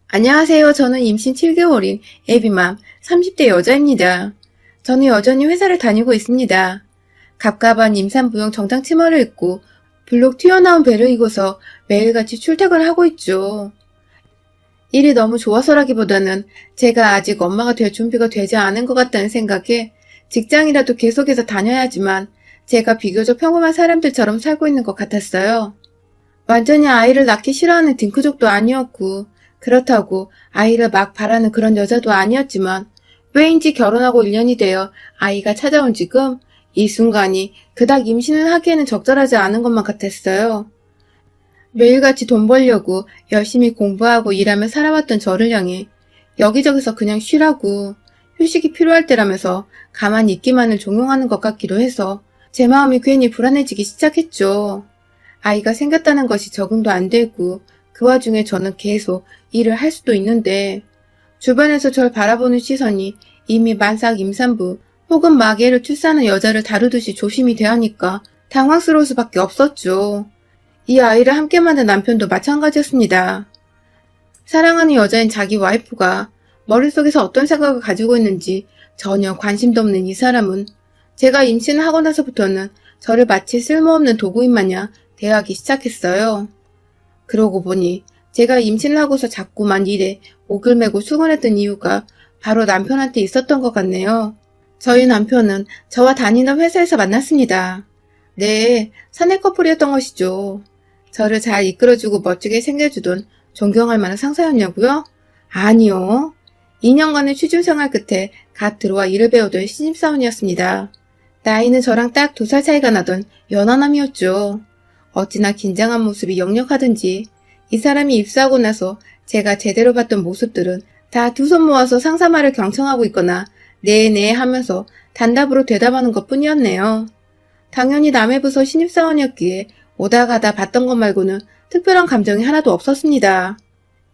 안녕하세요. 저는 임신 7개월인 애비맘 30대 여자입니다. 저는 여전히 회사를 다니고 있습니다. 갑갑한 임산부용 정장 치마를 입고 블록 튀어나온 배를 입고서 매일같이 출퇴근을 하고 있죠. 일이 너무 좋아서라기보다는 제가 아직 엄마가 될 준비가 되지 않은 것 같다는 생각에 직장이라도 계속해서 다녀야지만 제가 비교적 평범한 사람들처럼 살고 있는 것 같았어요. 완전히 아이를 낳기 싫어하는 딩크족도 아니었고 그렇다고 아이를 막 바라는 그런 여자도 아니었지만 왜인지 결혼하고 1년이 되어 아이가 찾아온 지금 이 순간이 그닥 임신을 하기에는 적절하지 않은 것만 같았어요. 매일같이 돈 벌려고 열심히 공부하고 일하며 살아왔던 저를 향해 여기저기서 그냥 쉬라고 휴식이 필요할 때라면서 가만히 있기만을 종용하는 것 같기도 해서 제 마음이 괜히 불안해지기 시작했죠. 아이가 생겼다는 것이 적응도 안 되고 그 와중에 저는 계속 일을 할 수도 있는데 주변에서 절 바라보는 시선이 이미 만삭 임산부 혹은 마개를 출산한 여자를 다루듯이 조심이 대하니까 당황스러울 수밖에 없었죠. 이 아이를 함께 만든 남편도 마찬가지였습니다. 사랑하는 여자인 자기 와이프가 머릿속에서 어떤 생각을 가지고 있는지 전혀 관심도 없는 이 사람은 제가 임신을 하고 나서부터는 저를 마치 쓸모없는 도구인 마냥 대하기 시작했어요. 그러고 보니 제가 임신을 하고서 자꾸만 일에 목을 메고 수곤했던 이유가 바로 남편한테 있었던 것 같네요. 저희 남편은 저와 다니던 회사에서 만났습니다. 네, 사내 커플이었던 것이죠. 저를 잘 이끌어주고 멋지게 챙겨주던 존경할 만한 상사였냐고요? 아니요. 2년간의 취준생활 끝에 갓 들어와 일을 배우던 신입사원이었습니다. 나이는 저랑 딱 2살 차이가 나던 연하남이었죠. 어찌나 긴장한 모습이 역력하든지 이 사람이 입사하고 나서 제가 제대로 봤던 모습들은 다 두 손 모아서 상사 말을 경청하고 있거나 네네 하면서 단답으로 대답하는 것 뿐이었네요. 당연히 남의 부서 신입사원이었기에 오다 가다 봤던 것 말고는 특별한 감정이 하나도 없었습니다.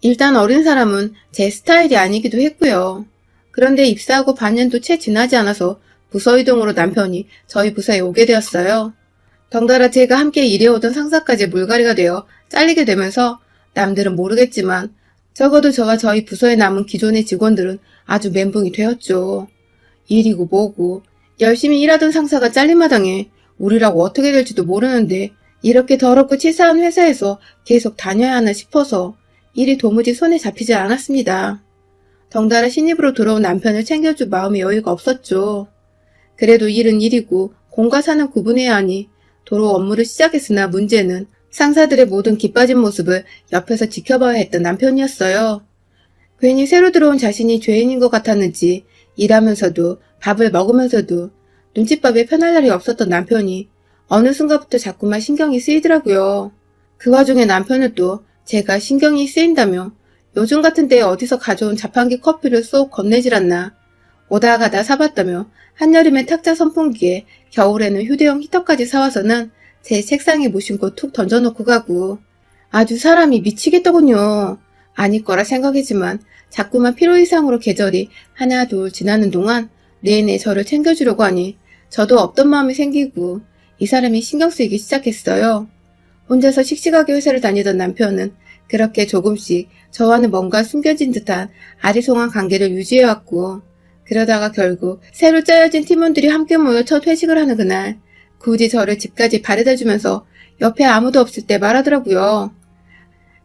일단 어린 사람은 제 스타일이 아니기도 했고요. 그런데 입사하고 반년도 채 지나지 않아서 부서 이동으로 남편이 저희 부서에 오게 되었어요. 덩달아 제가 함께 일해오던 상사까지 물갈이가 되어 잘리게 되면서 남들은 모르겠지만 적어도 저와 저희 부서에 남은 기존의 직원들은 아주 멘붕이 되었죠. 일이고 뭐고 열심히 일하던 상사가 잘린 마당에 우리라고 어떻게 될지도 모르는데 이렇게 더럽고 치사한 회사에서 계속 다녀야 하나 싶어서 일이 도무지 손에 잡히지 않았습니다. 덩달아 신입으로 들어온 남편을 챙겨줄 마음의 여유가 없었죠. 그래도 일은 일이고 공과 사는 구분해야 하니 도로 업무를 시작했으나 문제는 상사들의 모든 기빠진 모습을 옆에서 지켜봐야 했던 남편이었어요. 괜히 새로 들어온 자신이 죄인인 것 같았는지 일하면서도 밥을 먹으면서도 눈칫밥에 편할 날이 없었던 남편이 어느 순간부터 자꾸만 신경이 쓰이더라고요. 그 와중에 남편은 또 제가 신경이 쓰인다며 요즘 같은 때에 어디서 가져온 자판기 커피를 쏙 건네질 않나 오다 가다 사봤다며 한여름엔 탁자 선풍기에 겨울에는 휴대용 히터까지 사와서는 제 책상에 무심코 툭 던져놓고 가고 아주 사람이 미치겠더군요. 아닐 거라 생각했지만 자꾸만 필요 이상으로 계절이 하나 둘 지나는 동안 내내 저를 챙겨주려고 하니 저도 없던 마음이 생기고 이 사람이 신경 쓰이기 시작했어요. 혼자서 씩씩하게 회사를 다니던 남편은 그렇게 조금씩 저와는 뭔가 숨겨진 듯한 아리송한 관계를 유지해왔고 그러다가 결국 새로 짜여진 팀원들이 함께 모여 첫 회식을 하는 그날 굳이 저를 집까지 바래다주면서 옆에 아무도 없을 때 말하더라고요.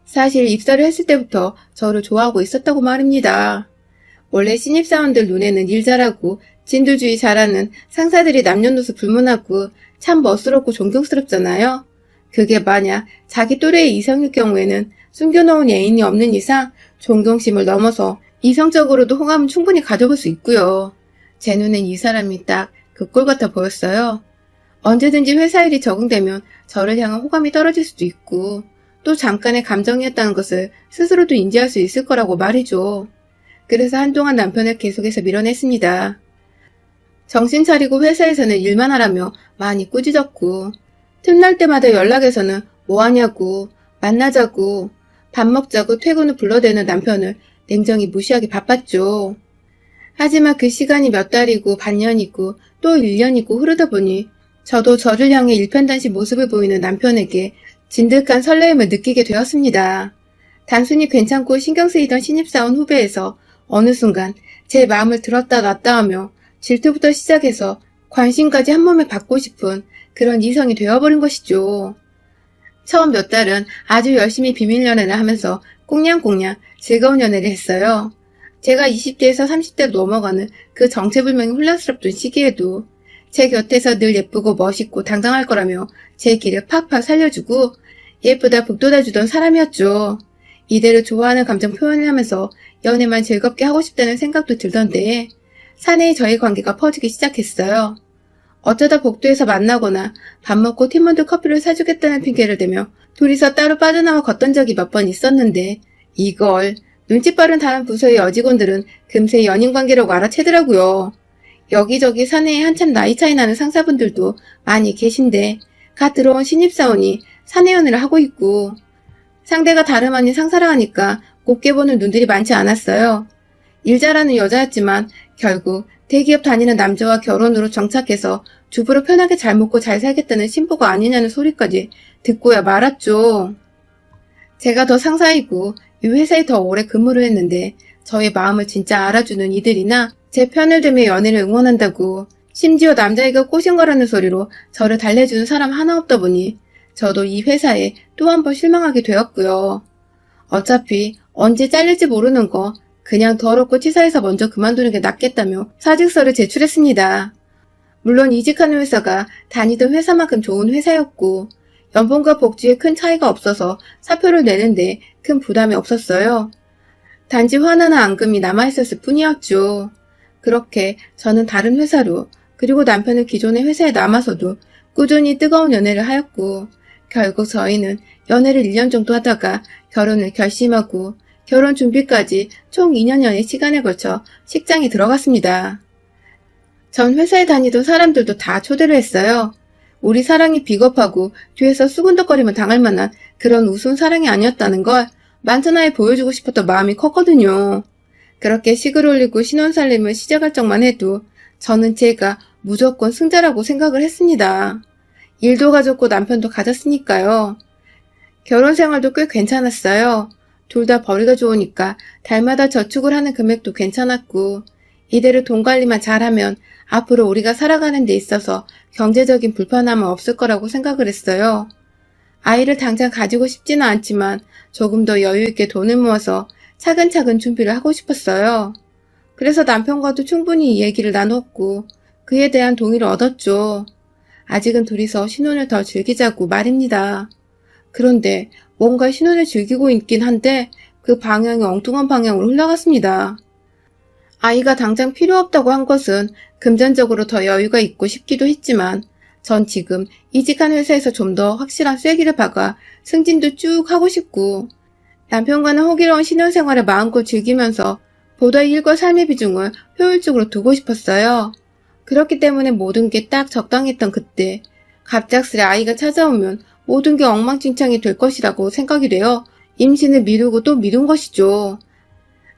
사실 입사를 했을 때부터 저를 좋아하고 있었다고 말입니다. 원래 신입사원들 눈에는 일 잘하고 진두주의 잘하는 상사들이 남녀노소 불문하고 참 멋스럽고 존경스럽잖아요. 그게 만약 자기 또래의 이성일 경우에는 숨겨놓은 애인이 없는 이상 존경심을 넘어서 이성적으로도 호감은 충분히 가져볼 수 있고요. 제 눈엔 이 사람이 딱 그 꼴 같아 보였어요. 언제든지 회사 일이 적응되면 저를 향한 호감이 떨어질 수도 있고 또 잠깐의 감정이었다는 것을 스스로도 인지할 수 있을 거라고 말이죠. 그래서 한동안 남편을 계속해서 밀어냈습니다. 정신 차리고 회사에서는 일만 하라며 많이 꾸짖었고 틈날 때마다 연락해서는 뭐하냐고 만나자고 밥 먹자고 퇴근 후 불러대는 남편을 냉정히 무시하기 바빴죠. 하지만 그 시간이 몇 달이고 반년이고 또 1년이고 흐르다 보니 저도 저를 향해 일편단심 모습을 보이는 남편에게 진득한 설레임을 느끼게 되었습니다. 단순히 괜찮고 신경 쓰이던 신입사원 후배에서 어느 순간 제 마음을 들었다 놨다 하며 질투부터 시작해서 관심까지 한 몸에 받고 싶은 그런 이성이 되어버린 것이죠. 처음 몇 달은 아주 열심히 비밀 연애를 하면서 꽁냥꽁냥 즐거운 연애를 했어요. 제가 20대에서 30대로 넘어가는 그 정체불명의 혼란스럽던 시기에도 제 곁에서 늘 예쁘고 멋있고 당당할 거라며 제 길을 팍팍 살려주고 예쁘다 북돋아주던 사람이었죠. 이대로 좋아하는 감정 표현을 하면서 연애만 즐겁게 하고 싶다는 생각도 들던데 사내에 저희 관계가 퍼지기 시작했어요. 어쩌다 복도에서 만나거나 밥 먹고 팀원들 커피를 사주겠다는 핑계를 대며 둘이서 따로 빠져나와 걷던 적이 몇 번 있었는데 이걸 눈치 빠른 다른 부서의 여직원들은 금세 연인관계라고 알아채더라고요. 여기저기 사내에 한참 나이 차이 나는 상사분들도 많이 계신데 갓 들어온 신입사원이 사내 연애를 하고 있고 상대가 다름 아닌 상사라 하니까 곱게 보는 눈들이 많지 않았어요. 일 잘하는 여자였지만 결국 대기업 다니는 남자와 결혼으로 정착해서 주부로 편하게 잘 먹고 잘 살겠다는 신부가 아니냐는 소리까지 듣고야 말았죠. 제가 더 상사이고 이 회사에 더 오래 근무를 했는데 저의 마음을 진짜 알아주는 이들이나 제 편을 들며 연애를 응원한다고 심지어 남자애가 꼬신 거라는 소리로 저를 달래주는 사람 하나 없다 보니 저도 이 회사에 또 한 번 실망하게 되었고요. 어차피 언제 잘릴지 모르는 거 그냥 더럽고 치사해서 먼저 그만두는 게 낫겠다며 사직서를 제출했습니다. 물론 이직하는 회사가 다니던 회사만큼 좋은 회사였고 연봉과 복지에 큰 차이가 없어서 사표를 내는데 큰 부담이 없었어요. 단지 화나나 앙금이 남아있었을 뿐이었죠. 그렇게 저는 다른 회사로 그리고 남편은 기존의 회사에 남아서도 꾸준히 뜨거운 연애를 하였고 결국 저희는 연애를 1년 정도 하다가 결혼을 결심하고 결혼 준비까지 총 2년여의 시간에 걸쳐 식장에 들어갔습니다. 전 회사에 다니던 사람들도 다 초대를 했어요. 우리 사랑이 비겁하고 뒤에서 수군덕거리면 당할 만한 그런 우스운 사랑이 아니었다는 걸 만천하에 보여주고 싶었던 마음이 컸거든요. 그렇게 식을 올리고 신혼살림을 시작할 적만 해도 저는 제가 무조건 승자라고 생각을 했습니다. 일도 가졌고 남편도 가졌으니까요. 결혼 생활도 꽤 괜찮았어요. 둘 다 벌이가 좋으니까 달마다 저축을 하는 금액도 괜찮았고 이대로 돈 관리만 잘하면 앞으로 우리가 살아가는 데 있어서 경제적인 불편함은 없을 거라고 생각을 했어요. 아이를 당장 가지고 싶지는 않지만 조금 더 여유 있게 돈을 모아서 차근차근 준비를 하고 싶었어요. 그래서 남편과도 충분히 이 얘기를 나눴고 그에 대한 동의를 얻었죠. 아직은 둘이서 신혼을 더 즐기자고 말입니다. 그런데 뭔가 신혼을 즐기고 있긴 한데 그 방향이 엉뚱한 방향으로 흘러갔습니다. 아이가 당장 필요 없다고 한 것은 금전적으로 더 여유가 있고 싶기도 했지만 전 지금 이직한 회사에서 좀 더 확실한 쐐기를 박아 승진도 쭉 하고 싶고 남편과는 호기로운 신혼생활을 마음껏 즐기면서 보다 일과 삶의 비중을 효율적으로 두고 싶었어요. 그렇기 때문에 모든 게 딱 적당했던 그때 갑작스레 아이가 찾아오면 모든 게 엉망진창이 될 것이라고 생각이 되어 임신을 미루고 또 미룬 것이죠.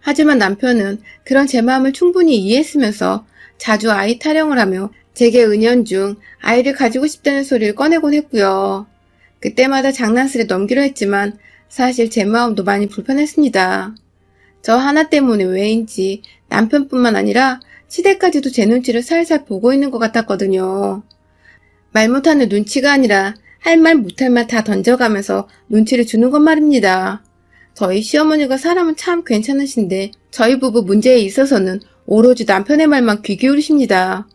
하지만 남편은 그런 제 마음을 충분히 이해했으면서 자주 아이 타령을 하며 제게 은연중 아이를 가지고 싶다는 소리를 꺼내곤 했고요. 그때마다 장난스레 넘기려 했지만 사실 제 마음도 많이 불편했습니다. 저 하나 때문에 왜인지 남편뿐만 아니라 시댁까지도 제 눈치를 살살 보고 있는 것 같았거든요. 말 못하는 눈치가 아니라 할 말 못할 말 다 던져가면서 눈치를 주는 것 말입니다. 저희 시어머니가 사람은 참 괜찮으신데 저희 부부 문제에 있어서는 오로지 남편의 말만 귀 기울이십니다.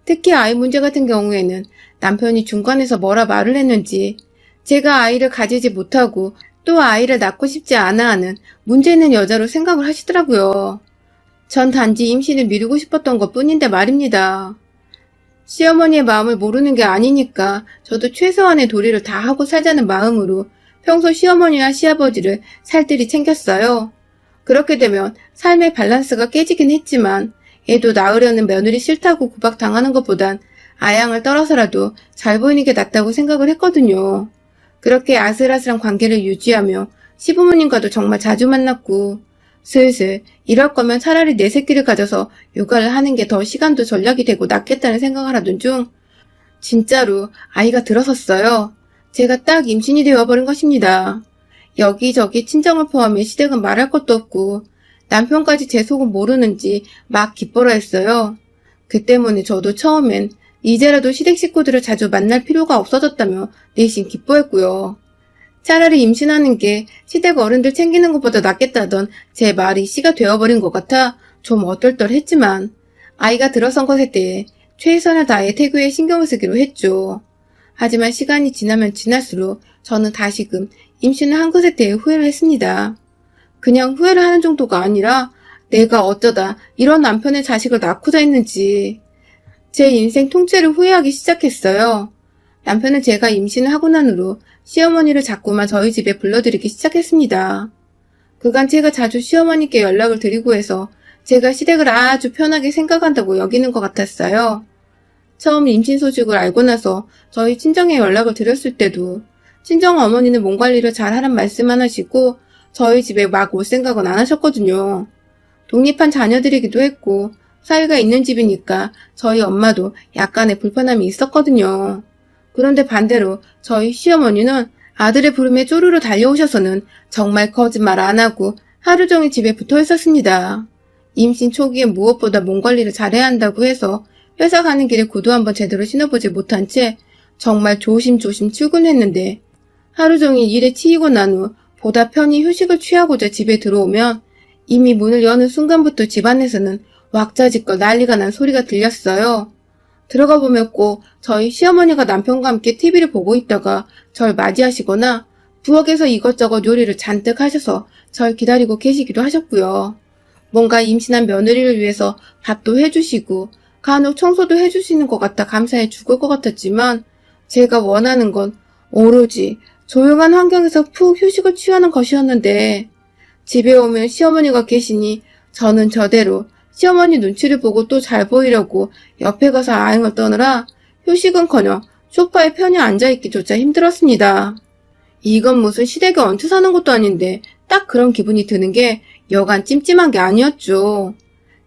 특히 아이 문제 같은 경우에는 남편이 중간에서 뭐라 말을 했는지 제가 아이를 가지지 못하고 또 아이를 낳고 싶지 않아 하는 문제 있는 여자로 생각을 하시더라고요. 전 단지 임신을 미루고 싶었던 것 뿐인데 말입니다. 시어머니의 마음을 모르는 게 아니니까 저도 최소한의 도리를 다 하고 살자는 마음으로 평소 시어머니와 시아버지를 살뜰히 챙겼어요. 그렇게 되면 삶의 밸런스가 깨지긴 했지만 애도 낳으려는 며느리 싫다고 구박당하는 것보단 아양을 떨어서라도 잘 보이는 게 낫다고 생각을 했거든요. 그렇게 아슬아슬한 관계를 유지하며 시부모님과도 정말 자주 만났고 슬슬 이럴 거면 차라리 내 새끼를 가져서 육아를 하는 게 더 시간도 전략이 되고 낫겠다는 생각을 하던 중 진짜로 아이가 들어섰어요. 제가 딱 임신이 되어버린 것입니다. 여기저기 친정을 포함해 시댁은 말할 것도 없고 남편까지 제 속은 모르는지 막 기뻐라 했어요. 그 때문에 저도 처음엔 이제라도 시댁 식구들을 자주 만날 필요가 없어졌다며 내심 기뻐했고요. 차라리 임신하는 게 시댁 어른들 챙기는 것보다 낫겠다던 제 말이 씨가 되어버린 것 같아 좀 어떨떨했지만 아이가 들어선 것에 대해 최선을 다해 태교에 신경을 쓰기로 했죠. 하지만 시간이 지나면 지날수록 저는 다시금 임신을 한 것에 대해 후회를 했습니다. 그냥 후회를 하는 정도가 아니라 내가 어쩌다 이런 남편의 자식을 낳고자 했는지 제 인생 통째를 후회하기 시작했어요. 남편은 제가 임신을 하고 난 후로 시어머니를 자꾸만 저희 집에 불러들이기 시작했습니다. 그간 제가 자주 시어머니께 연락을 드리고 해서 제가 시댁을 아주 편하게 생각한다고 여기는 것 같았어요. 처음 임신 소식을 알고 나서 저희 친정에 연락을 드렸을 때도 친정 어머니는 몸 관리를 잘 하란 말씀만 하시고 저희 집에 막 올 생각은 안 하셨거든요. 독립한 자녀들이기도 했고 사위가 있는 집이니까 저희 엄마도 약간의 불편함이 있었거든요. 그런데 반대로 저희 시어머니는 아들의 부름에 쪼르르 달려오셔서는 정말 거짓말 안 하고 하루 종일 집에 붙어 있었습니다. 임신 초기에 무엇보다 몸 관리를 잘해야 한다고 해서 회사 가는 길에 구두 한번 제대로 신어보지 못한 채 정말 조심조심 출근했는데 하루 종일 일에 치이고 난 후 보다 편히 휴식을 취하고자 집에 들어오면 이미 문을 여는 순간부터 집안에서는 왁자지껄 난리가 난 소리가 들렸어요. 들어가 보면 꼭 저희 시어머니가 남편과 함께 TV를 보고 있다가 절 맞이하시거나 부엌에서 이것저것 요리를 잔뜩 하셔서 절 기다리고 계시기도 하셨고요. 뭔가 임신한 며느리를 위해서 밥도 해주시고 간혹 청소도 해주시는 것 같아 감사해 죽을 것 같았지만 제가 원하는 건 오로지 조용한 환경에서 푹 휴식을 취하는 것이었는데 집에 오면 시어머니가 계시니 저는 저대로 시어머니 눈치를 보고 또 잘 보이려고 옆에 가서 아행을 떠느라 휴식은커녕 소파에 편히 앉아있기조차 힘들었습니다. 이건 무슨 시댁에 얹혀 사는 것도 아닌데 딱 그런 기분이 드는 게 여간 찜찜한 게 아니었죠.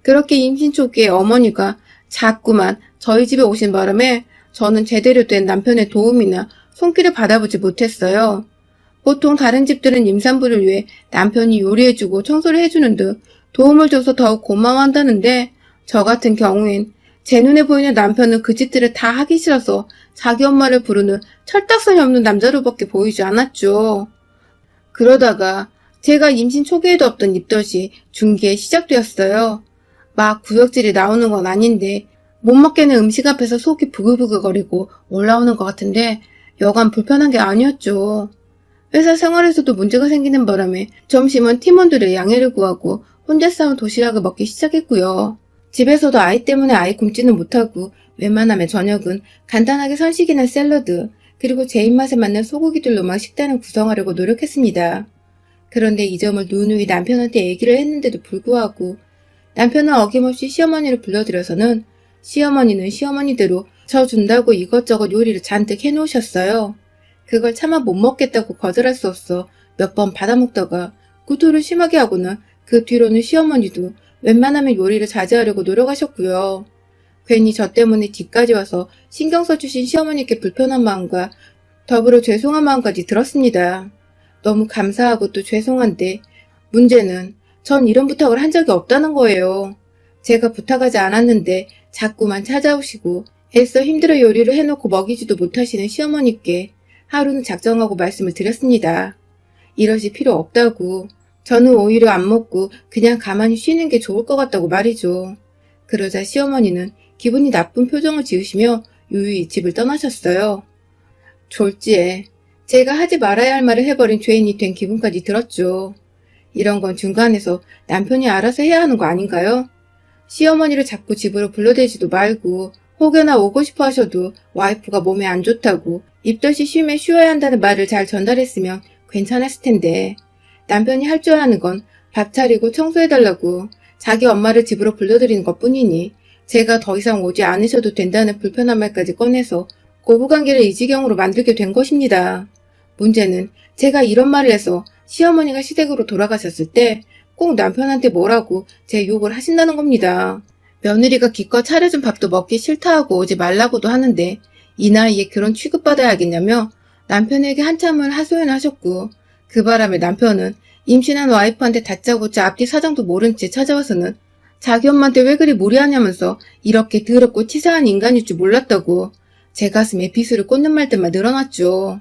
그렇게 임신 초기에 어머니가 자꾸만 저희 집에 오신 바람에 저는 제대로 된 남편의 도움이나 손길을 받아보지 못했어요. 보통 다른 집들은 임산부를 위해 남편이 요리해주고 청소를 해주는 등 도움을 줘서 더욱 고마워한다는데 저 같은 경우엔 제 눈에 보이는 남편은 그 짓들을 다 하기 싫어서 자기 엄마를 부르는 철딱선이 없는 남자로밖에 보이지 않았죠. 그러다가 제가 임신 초기에도 없던 입덧이 중기에 시작되었어요. 막 구역질이 나오는 건 아닌데 못 먹겠는 음식 앞에서 속이 부글부글거리고 올라오는 것 같은데 여간 불편한 게 아니었죠. 회사 생활에서도 문제가 생기는 바람에 점심은 팀원들의 양해를 구하고 혼자 싸온 도시락을 먹기 시작했고요. 집에서도 아이 때문에 아이 굶지는 못하고 웬만하면 저녁은 간단하게 선식이나 샐러드 그리고 제 입맛에 맞는 소고기들로만 식단을 구성하려고 노력했습니다. 그런데 이 점을 누누이 남편한테 얘기를 했는데도 불구하고 남편은 어김없이 시어머니를 불러들여서는 시어머니는 시어머니대로 저 준다고 이것저것 요리를 잔뜩 해놓으셨어요. 그걸 차마 못 먹겠다고 거절할 수 없어 몇 번 받아먹다가 구토를 심하게 하고는 그 뒤로는 시어머니도 웬만하면 요리를 자제하려고 노력하셨고요. 괜히 저 때문에 집까지 와서 신경 써주신 시어머니께 불편한 마음과 더불어 죄송한 마음까지 들었습니다. 너무 감사하고 또 죄송한데 문제는 전 이런 부탁을 한 적이 없다는 거예요. 제가 부탁하지 않았는데 자꾸만 찾아오시고 애써 힘들어 요리를 해놓고 먹이지도 못하시는 시어머니께 하루는 작정하고 말씀을 드렸습니다. 이러실 필요 없다고. 저는 오히려 안 먹고 그냥 가만히 쉬는 게 좋을 것 같다고 말이죠. 그러자 시어머니는 기분이 나쁜 표정을 지으시며 유유히 집을 떠나셨어요. 졸지에 제가 하지 말아야 할 말을 해버린 죄인이 된 기분까지 들었죠. 이런 건 중간에서 남편이 알아서 해야 하는 거 아닌가요? 시어머니를 자꾸 집으로 불러대지도 말고 혹여나 오고 싶어 하셔도 와이프가 몸에 안 좋다고 입덧이 쉬면 쉬어야 한다는 말을 잘 전달했으면 괜찮았을 텐데 남편이 할 줄 아는 건 밥 차리고 청소해달라고 자기 엄마를 집으로 불러들이는 것뿐이니 제가 더 이상 오지 않으셔도 된다는 불편한 말까지 꺼내서 고부관계를 이 지경으로 만들게 된 것입니다. 문제는 제가 이런 말을 해서 시어머니가 시댁으로 돌아가셨을 때 꼭 남편한테 뭐라고 제 욕을 하신다는 겁니다. 며느리가 기껏 차려준 밥도 먹기 싫다 하고 오지 말라고도 하는데 이 나이에 그런 취급받아야겠냐며 남편에게 한참을 하소연을 하셨고 그 바람에 남편은 임신한 와이프한테 다짜고짜 앞뒤 사정도 모른 채 찾아와서는 자기 엄마한테 왜 그리 무리하냐면서 이렇게 더럽고 치사한 인간일 줄 몰랐다고 제 가슴에 비수를 꽂는 말들만 늘어났죠.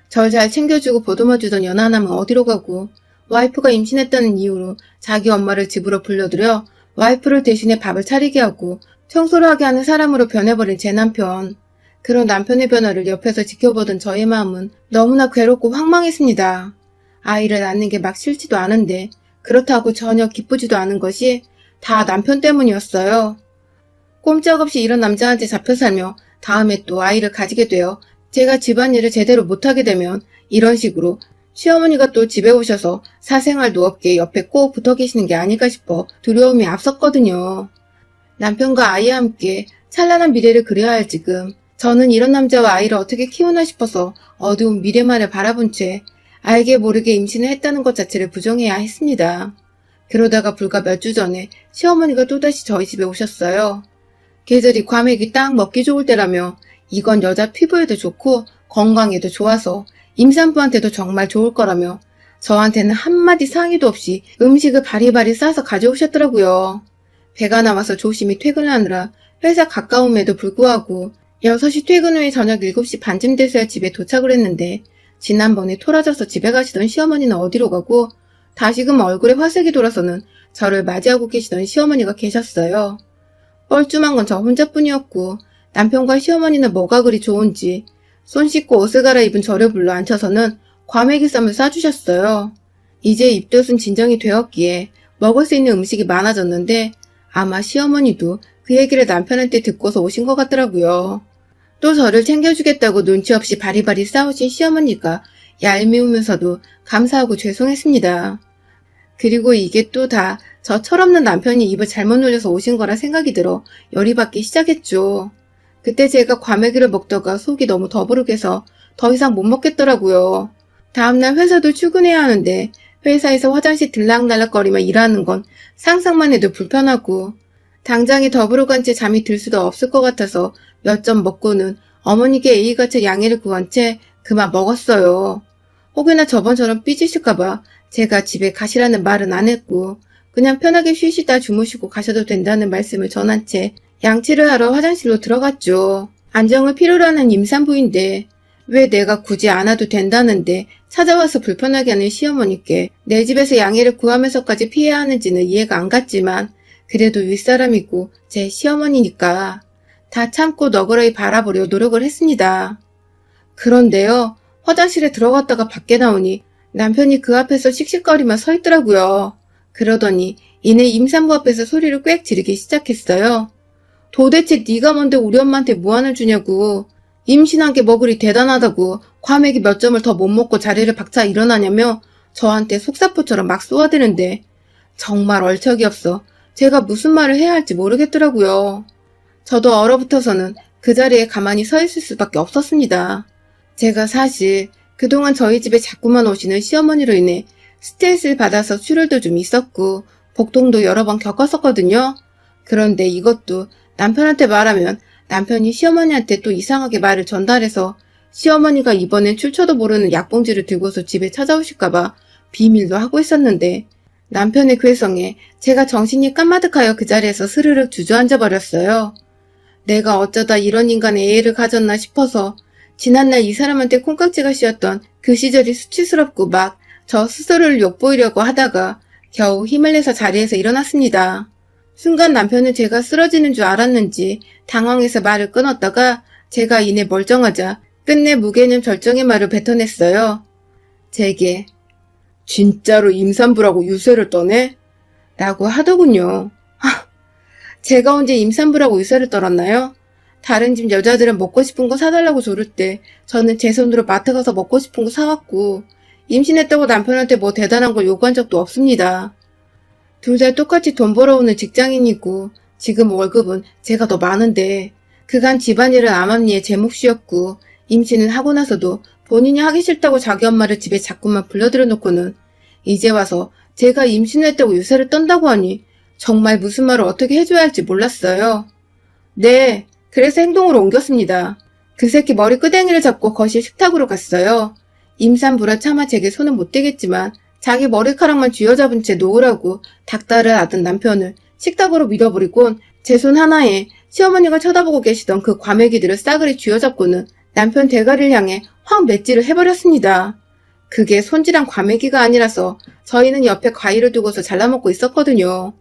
절 잘 챙겨주고 보듬어주던 연하남은 어디로 가고 와이프가 임신했다는 이유로 자기 엄마를 집으로 불러들여 와이프를 대신해 밥을 차리게 하고 청소를 하게 하는 사람으로 변해버린 제 남편. 그런 남편의 변화를 옆에서 지켜보던 저의 마음은 너무나 괴롭고 황망했습니다. 아이를 낳는 게 막 싫지도 않은데 그렇다고 전혀 기쁘지도 않은 것이 다 남편 때문이었어요. 꼼짝없이 이런 남자한테 잡혀 살며 다음에 또 아이를 가지게 되어 제가 집안일을 제대로 못하게 되면 이런 식으로 시어머니가 또 집에 오셔서 사생활도 없게 옆에 꼭 붙어 계시는 게 아닐까 싶어 두려움이 앞섰거든요. 남편과 아이와 함께 찬란한 미래를 그려야 할 지금 저는 이런 남자와 아이를 어떻게 키우나 싶어서 어두운 미래만을 바라본 채 알게 모르게 임신을 했다는 것 자체를 부정해야 했습니다. 그러다가 불과 몇 주 전에 시어머니가 또다시 저희 집에 오셨어요. 계절이 과메기 딱 먹기 좋을 때라며 이건 여자 피부에도 좋고 건강에도 좋아서 임산부한테도 정말 좋을 거라며 저한테는 한마디 상의도 없이 음식을 바리바리 싸서 가져오셨더라고요. 배가 나와서 조심히 퇴근하느라 회사 가까움에도 불구하고 6시 퇴근 후에 저녁 7시 반쯤 돼서야 집에 도착을 했는데 지난번에 토라져서 집에 가시던 시어머니는 어디로 가고 다시금 얼굴에 화색이 돌아서는 저를 맞이하고 계시던 시어머니가 계셨어요. 뻘쭘한 건 저 혼자뿐이었고 남편과 시어머니는 뭐가 그리 좋은지 손 씻고 옷을 갈아입은 저를 불러 앉혀서는 과메기쌈을 싸주셨어요. 이제 입덧은 진정이 되었기에 먹을 수 있는 음식이 많아졌는데 아마 시어머니도 그 얘기를 남편한테 듣고서 오신 것 같더라고요. 또 저를 챙겨주겠다고 눈치 없이 바리바리 싸우신 시어머니가 얄미우면서도 감사하고 죄송했습니다. 그리고 이게 또 다 저 철없는 남편이 입을 잘못 놀려서 오신 거라 생각이 들어 열이 받기 시작했죠. 그때 제가 과메기를 먹다가 속이 너무 더부룩해서 더 이상 못 먹겠더라고요. 다음날 회사도 출근해야 하는데 회사에서 화장실 들락날락거리며 일하는 건 상상만 해도 불편하고 당장에 더부룩한 채 잠이 들 수도 없을 것 같아서 몇 점 먹고는 어머니께 예의같이 양해를 구한 채 그만 먹었어요. 혹여나 저번처럼 삐지실까봐 제가 집에 가시라는 말은 안 했고 그냥 편하게 쉬시다 주무시고 가셔도 된다는 말씀을 전한 채 양치를 하러 화장실로 들어갔죠. 안정을 필요로 하는 임산부인데 왜 내가 굳이 안 와도 된다는데 찾아와서 불편하게 하는 시어머니께 내 집에서 양해를 구하면서까지 피해야 하는지는 이해가 안 갔지만 그래도 윗사람이고 제 시어머니니까 다 참고 너그러이 바라보려 노력을 했습니다. 그런데요, 화장실에 들어갔다가 밖에 나오니 남편이 그 앞에서 씩씩거리며 서 있더라고요. 그러더니 이내 임산부 앞에서 소리를 꽥 지르기 시작했어요. 도대체 네가 뭔데 우리 엄마한테 무안을 주냐고. 임신한 게 뭐 그리 대단하다고 과메기 몇 점을 더 못 먹고 자리를 박차 일어나냐며 저한테 속사포처럼 막 쏘아대는데 정말 얼척이 없어 제가 무슨 말을 해야 할지 모르겠더라고요. 저도 얼어붙어서는 그 자리에 가만히 서 있을 수밖에 없었습니다. 제가 사실 그동안 저희 집에 자꾸만 오시는 시어머니로 인해 스트레스를 받아서 출혈도 좀 있었고 복통도 여러 번 겪었었거든요. 그런데 이것도 남편한테 말하면 남편이 시어머니한테 또 이상하게 말을 전달해서 시어머니가 이번엔 출처도 모르는 약봉지를 들고서 집에 찾아오실까봐 비밀로 하고 있었는데 남편의 괴성에 제가 정신이 깜마득하여 그 자리에서 스르륵 주저앉아버렸어요. 내가 어쩌다 이런 인간의 애를 가졌나 싶어서 지난날 이 사람한테 콩깍지가 씌었던 그 시절이 수치스럽고 막 저 스스로를 욕보이려고 하다가 겨우 힘을 내서 자리에서 일어났습니다. 순간 남편은 제가 쓰러지는 줄 알았는지 당황해서 말을 끊었다가 제가 이내 멀쩡하자 끝내 무개념 절정의 말을 뱉어냈어요. 제게 진짜로 임산부라고 유세를 떠네? 라고 하더군요. 제가 언제 임산부라고 유세를 떨었나요? 다른 집 여자들은 먹고 싶은 거 사달라고 조를 때 저는 제 손으로 마트 가서 먹고 싶은 거 사왔고 임신했다고 남편한테 뭐 대단한 걸 요구한 적도 없습니다. 둘 다 똑같이 돈 벌어오는 직장인이고 지금 월급은 제가 더 많은데 그간 집안일은 암암리에 제 몫이었고 임신을 하고 나서도 본인이 하기 싫다고 자기 엄마를 집에 자꾸만 불러들여 놓고는 이제 와서 제가 임신했다고 유세를 떤다고 하니 정말 무슨 말을 어떻게 해줘야 할지 몰랐어요. 네, 그래서 행동으로 옮겼습니다. 그 새끼 머리 끄댕이를 잡고 거실 식탁으로 갔어요. 임산부라 차마 제게 손은 못 대겠지만 자기 머리카락만 쥐어잡은 채 놓으라고 닥달을 하던 남편을 식탁으로 밀어버리곤 제 손 하나에 시어머니가 쳐다보고 계시던 그 과메기들을 싸그리 쥐어잡고는 남편 대가리를 향해 확 맷질을 해버렸습니다. 그게 손질한 과메기가 아니라서 저희는 옆에 과일을 두고서 잘라먹고 있었거든요.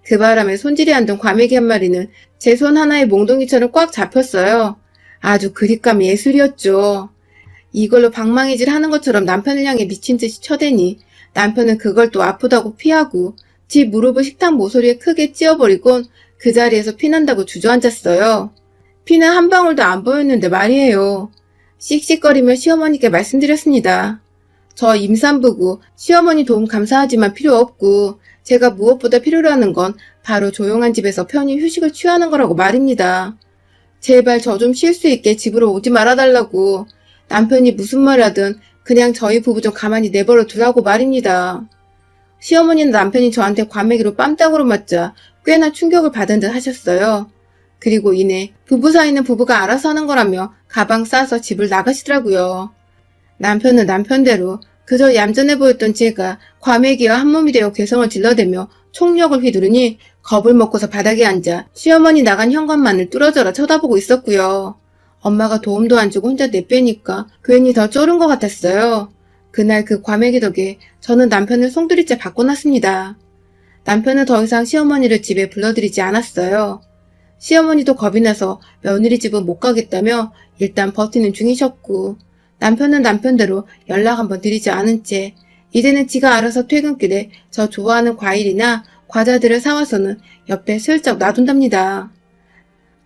그 바람에 손질이 안 된 과메기 한 마리는 제 손 하나에 몽둥이처럼 꽉 잡혔어요. 아주 그립감 예술이었죠. 이걸로 방망이질 하는 것처럼 남편을 향해 미친 듯이 쳐대니 남편은 그걸 또 아프다고 피하고 집 무릎을 식탁 모서리에 크게 찧어버리곤 그 자리에서 피난다고 주저앉았어요. 피는 한 방울도 안 보였는데 말이에요. 씩씩거리며 시어머니께 말씀드렸습니다. 저 임산부고 시어머니 도움 감사하지만 필요 없고 제가 무엇보다 필요로 하는 건 바로 조용한 집에서 편히 휴식을 취하는 거라고 말입니다. 제발 저 좀 쉴 수 있게 집으로 오지 말아달라고. 남편이 무슨 말 하든 그냥 저희 부부 좀 가만히 내버려 두라고 말입니다. 시어머니는 남편이 저한테 과메기로 뺨땅으로 맞자 꽤나 충격을 받은 듯 하셨어요. 그리고 이내 부부 사이는 부부가 알아서 하는 거라며 가방 싸서 집을 나가시더라고요. 남편은 남편대로 그저 얌전해 보였던 제가 과메기와 한몸이 되어 괴성을 질러대며 총력을 휘두르니 겁을 먹고서 바닥에 앉아 시어머니 나간 현관만을 뚫어져라 쳐다보고 있었고요. 엄마가 도움도 안 주고 혼자 내빼니까 괜히 더 쫄은 것 같았어요. 그날 그 과메기 덕에 저는 남편을 송두리째 바꿔놨습니다. 남편은 더 이상 시어머니를 집에 불러들이지 않았어요. 시어머니도 겁이 나서 며느리 집은 못 가겠다며 일단 버티는 중이셨고 남편은 남편대로 연락 한번 드리지 않은 채 이제는 지가 알아서 퇴근길에 저 좋아하는 과일이나 과자들을 사와서는 옆에 슬쩍 놔둔답니다.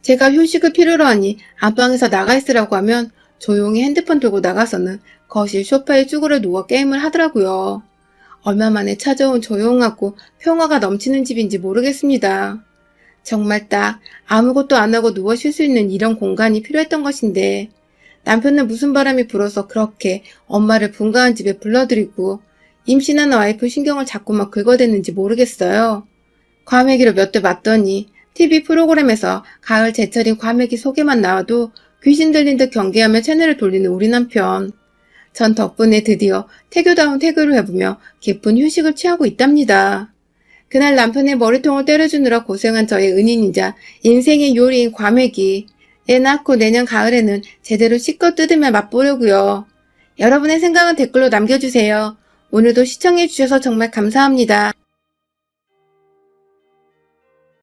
제가 휴식을 필요로 하니 안방에서 나가 있으라고 하면 조용히 핸드폰 들고 나가서는 거실 소파에 쭈그려 누워 게임을 하더라고요. 얼마 만에 찾아온 조용하고 평화가 넘치는 집인지 모르겠습니다. 정말 딱 아무것도 안 하고 누워 쉴 수 있는 이런 공간이 필요했던 것인데 남편은 무슨 바람이 불어서 그렇게 엄마를 분가한 집에 불러들이고 임신한 와이프 신경을 자꾸만 긁어댔는지 모르겠어요. 과메기로 몇 대 맞더니 TV 프로그램에서 가을 제철인 과메기 소개만 나와도 귀신 들린 듯 경계하며 채널을 돌리는 우리 남편. 전 덕분에 드디어 태교다운 태교를 해보며 깊은 휴식을 취하고 있답니다. 그날 남편의 머리통을 때려주느라 고생한 저의 은인이자 인생의 요리인 과메기. 애 낳고 내년 가을에는 제대로 씻고 뜯으며 맛보려고요. 여러분의 생각은 댓글로 남겨주세요. 오늘도 시청해주셔서 정말 감사합니다.